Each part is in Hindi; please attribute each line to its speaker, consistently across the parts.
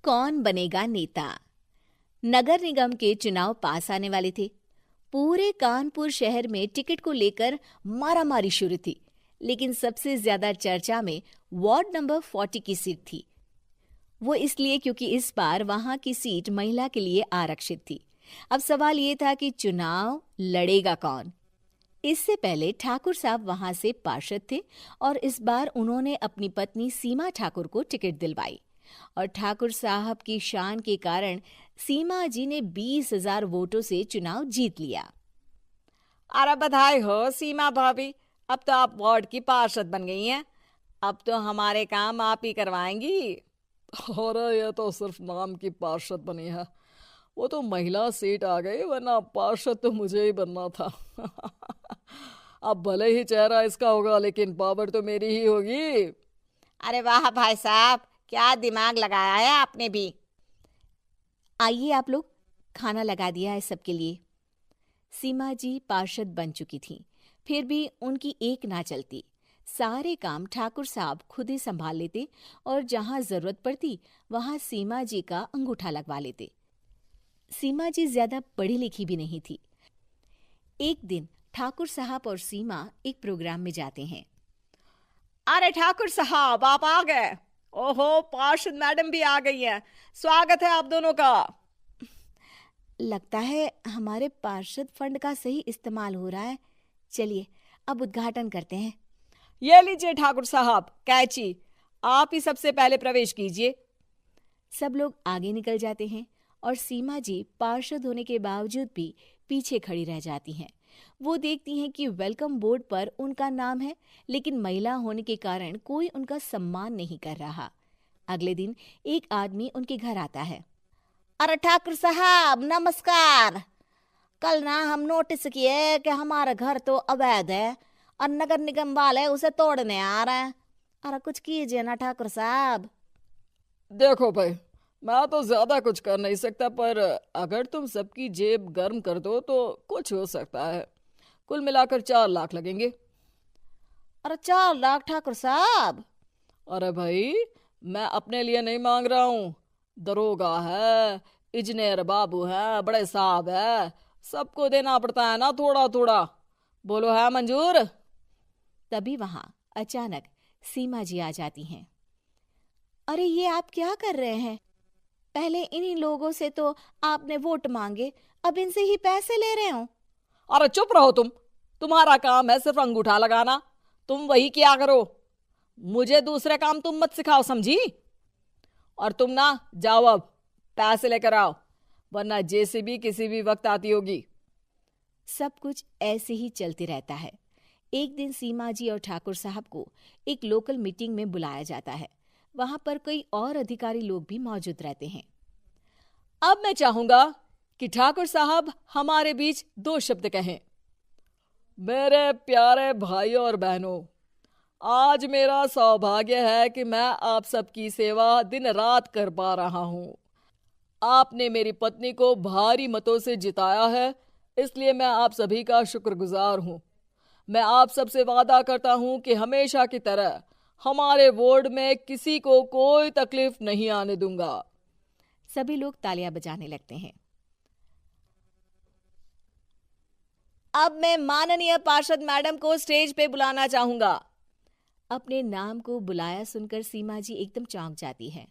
Speaker 1: कौन बनेगा नेता। नगर निगम के चुनाव पास आने वाले थे। पूरे कानपुर शहर में टिकट को लेकर मारामारी शुरू थी, लेकिन सबसे ज्यादा चर्चा में वार्ड नंबर 40 की सीट थी। वो इसलिए क्योंकि इस बार वहां की सीट महिला के लिए आरक्षित थी। अब सवाल ये था कि चुनाव लड़ेगा कौन। इससे पहले ठाकुर साहब वहां से पार्षद थे और इस बार उन्होंने अपनी पत्नी सीमा ठाकुर को टिकट दिलवाई और ठाकुर साहब की शान के कारण सीमा जी ने 20,000 वोटों से चुनाव जीत लिया।
Speaker 2: अरे बधाई हो सीमा भाभी, अब तो आप वार्ड की पार्षद बन गई हैं। अब तो हमारे काम आप ही करवाएंगी।
Speaker 3: अरे ये तो सिर्फ नाम की पार्षद बनी है, वो तो महिला सीट आ गई, वरना पार्षद तो मुझे ही बनना था। अब भले ही चेहरा इसका होगा, लेकिन पावर तो मेरी ही होगी।
Speaker 2: अरे वाह भाई साहब, क्या दिमाग लगाया है आपने भी।
Speaker 1: आइए आप लोग, खाना लगा दिया है सबके लिए। सीमा जी पार्षद बन चुकी थीं, फिर भी उनकी एक ना चलती। सारे काम ठाकुर साहब खुद ही संभाल लेते और जहां जरूरत पड़ती वहां सीमा जी का अंगूठा लगवा लेते। सीमा जी ज्यादा पढ़ी लिखी भी नहीं थी। एक दिन ठाकुर साहब और सीमा एक प्रोग्राम में जाते हैं।
Speaker 2: अरे ठाकुर साहब, आप आ गए। ओहो, पार्षद मैडम भी आ गई हैं। स्वागत है आप दोनों का।
Speaker 1: लगता है हमारे पार्षद फंड का सही इस्तेमाल हो रहा है। चलिए अब उद्घाटन करते हैं।
Speaker 2: ये लीजिए ठाकुर साहब कैची, आप ही सबसे पहले प्रवेश कीजिए।
Speaker 1: सब लोग आगे निकल जाते हैं और सीमा जी पार्षद होने के बावजूद भी पीछे खड़ी रह जाती हैं। वो देखती हैं कि वेलकम बोर्ड पर उनका नाम है, लेकिन महिला होने के कारण कोई उनका सम्मान नहीं कर रहा। अगले दिन एक आदमी उनके घर आता है।
Speaker 2: अरे ठाकुर साहब नमस्कार। कल ना हम नोटिस किए कि हमारा घर तो अवैध है और नगर निगम वाले उसे तोड़ने आ रहे हैं। अरे कुछ कीजिए ना ठाकुर साहब।
Speaker 3: देखो भाई, मैं तो ज्यादा कुछ कर नहीं सकता, पर अगर तुम सबकी जेब गर्म कर दो तो कुछ हो सकता है। कुल मिलाकर 4 लाख लगेंगे।
Speaker 2: अरे 4 लाख ठाकुर साहब?
Speaker 3: अरे भाई, मैं अपने लिए नहीं मांग रहा हूँ। दरोगा है, इंजीनियर बाबू है, बड़े साहब है, सबको देना पड़ता है ना थोड़ा थोड़ा। बोलो है मंजूर?
Speaker 1: तभी वहां अचानक सीमा जी आ जाती हैं। अरे ये आप क्या कर रहे हैं? पहले इन्हीं लोगों से तो आपने वोट मांगे, अब इनसे ही पैसे ले रहे हो।
Speaker 2: अरे चुप रहो तुम। तुम्हारा काम है सिर्फ अंगूठा लगाना, तुम वही किया करो। मुझे दूसरे काम तुम मत सिखाओ, समझी? और तुम ना जाओ, अब पैसे लेकर आओ, वरना जेसीबी किसी भी वक्त आती होगी।
Speaker 1: सब कुछ ऐसे ही चलते रहता है। एक दिन सीमा जी और ठाकुर साहब को एक लोकल मीटिंग में बुलाया जाता है। वहां पर कई और अधिकारी लोग भी मौजूद रहते हैं।
Speaker 2: अब मैं चाहूंगा कि ठाकुर साहब हमारे बीच 2 शब्द कहें।
Speaker 3: मेरे प्यारे भाइयों और बहनों, आज मेरा सौभाग्य है कि मैं आप सबकी सेवा दिन रात कर पा रहा हूं। आपने मेरी पत्नी को भारी मतों से जिताया है, इसलिए मैं आप सभी का शुक्रगुजार हूं। मैं आप सबसे वादा करता हूं कि हमेशा की तरह हमारे वार्ड में किसी को कोई तकलीफ नहीं आने दूंगा।
Speaker 1: सभी लोग तालियां बजाने लगते हैं।
Speaker 2: अब मैं माननीय पार्षद मैडम को स्टेज पे बुलाना चाहूंगा।
Speaker 1: अपने नाम को बुलाया सुनकर सीमा जी एकदम चौंक जाती है।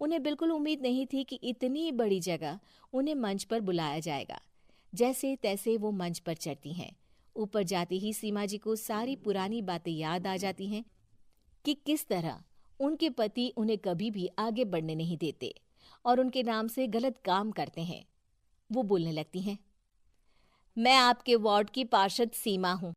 Speaker 1: उन्हें बिल्कुल उम्मीद नहीं थी कि इतनी बड़ी जगह उन्हें मंच पर बुलाया जाएगा। जैसे तैसे वो मंच पर चढ़ती हैं। ऊपर जाते ही सीमा जी को सारी पुरानी बातें याद आ जाती हैं कि किस तरह उनके पति उन्हें कभी भी आगे बढ़ने नहीं देते और उनके नाम से गलत काम करते हैं। वो बोलने लगती हैं, मैं आपके वार्ड की पार्षद सीमा हूं।